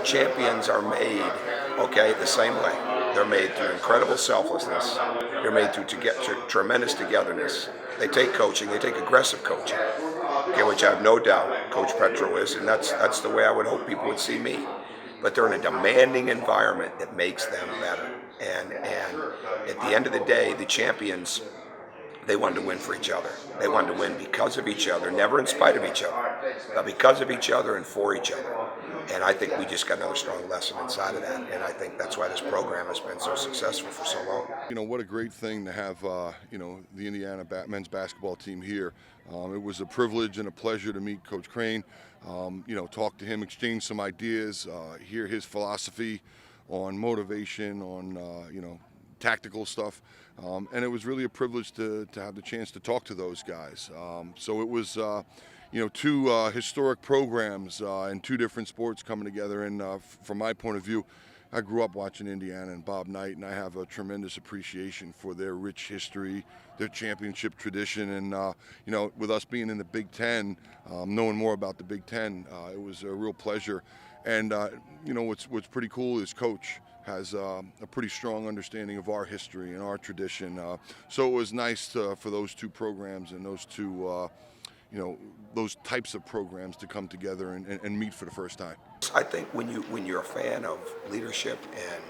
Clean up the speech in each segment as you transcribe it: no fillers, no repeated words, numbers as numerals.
Champions are made, okay, the same way. They're made through incredible selflessness. They're made through tremendous togetherness. They take coaching. They take aggressive coaching, okay, which I have no doubt Coach Petro is, and that's the way I would hope people would see me. But they're in a demanding environment that makes them better. And at the end of the day, the champions, they wanted to win for each other. They wanted to win because of each other, never in spite of each other, but because of each other and for each other. And I think we just got another strong lesson inside of that. And I think that's why this program has been so successful for so long. What a great thing to have, the Indiana men's basketball team here. It was a privilege and a pleasure to meet Coach Crane, talk to him, exchange some ideas, hear his philosophy on motivation, on, tactical stuff. And it was really a privilege to have the chance to talk to those guys. So it was, two historic programs in two different sports coming together. And from my point of view, I grew up watching Indiana and Bob Knight, and I have a tremendous appreciation for their rich history, their championship tradition. And, with us being in the Big Ten, knowing more about the Big Ten, it was a real pleasure. And, what's pretty cool is Coach has a pretty strong understanding of our history and our tradition. So it was nice for those two programs and those two, those types of programs to come together and meet for the first time. I think when you're a fan of leadership and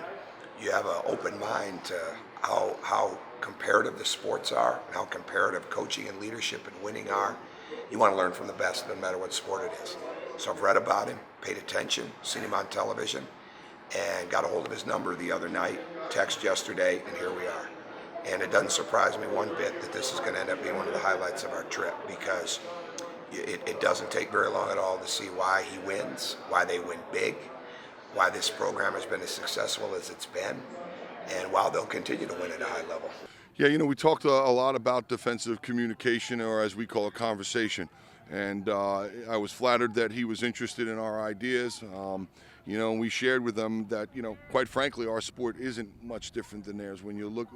you have an open mind to how comparative the sports are and how comparative coaching and leadership and winning are, you want to learn from the best no matter what sport it is. So I've read about him, paid attention, seen him on television, and got a hold of his number the other night, text yesterday, and here we are. And it doesn't surprise me one bit that this is going to end up being one of the highlights of our trip, because it doesn't take very long at all to see why he wins, why they win big, why this program has been as successful as it's been, and why they'll continue to win at a high level. Yeah, we talked a lot about defensive communication, or as we call it, conversation. And I was flattered that he was interested in our ideas. We shared with them that, quite frankly, our sport isn't much different than theirs. When you look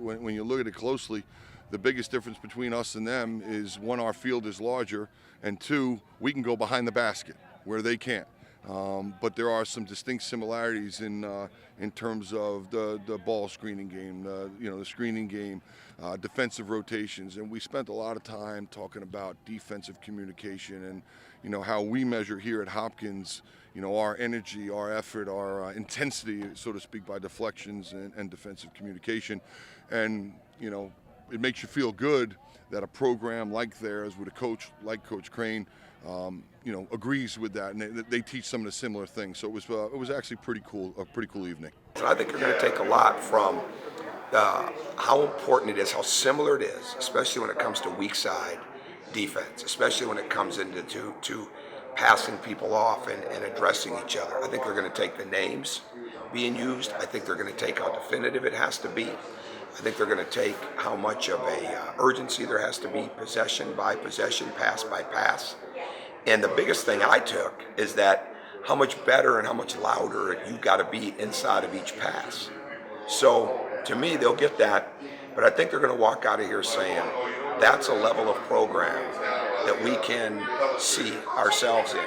at it closely, the biggest difference between us and them is, one, our field is larger, and two, we can go behind the basket where they can't. But there are some distinct similarities in terms of the ball screening game, the screening game, defensive rotations, and we spent a lot of time talking about defensive communication and how we measure here at Hopkins, our energy, our effort, our intensity, so to speak, by deflections and defensive communication, and it makes you feel good that a program like theirs with a coach like Coach Crane, agrees with that, and they teach some of the similar things. So it was actually a pretty cool evening. I think you're going to take a lot from how important it is, how similar it is, especially when it comes to weak side defense, especially when it comes into to passing people off and addressing each other. I think they're going to take the names being used. I think they're going to take how definitive it has to be. I think they're going to take how much of a urgency there has to be, possession by possession, pass by pass. And the biggest thing I took is that how much better and how much louder you got to be inside of each pass. So to me, they'll get that, but I think they're going to walk out of here saying that's a level of program that we can see ourselves in.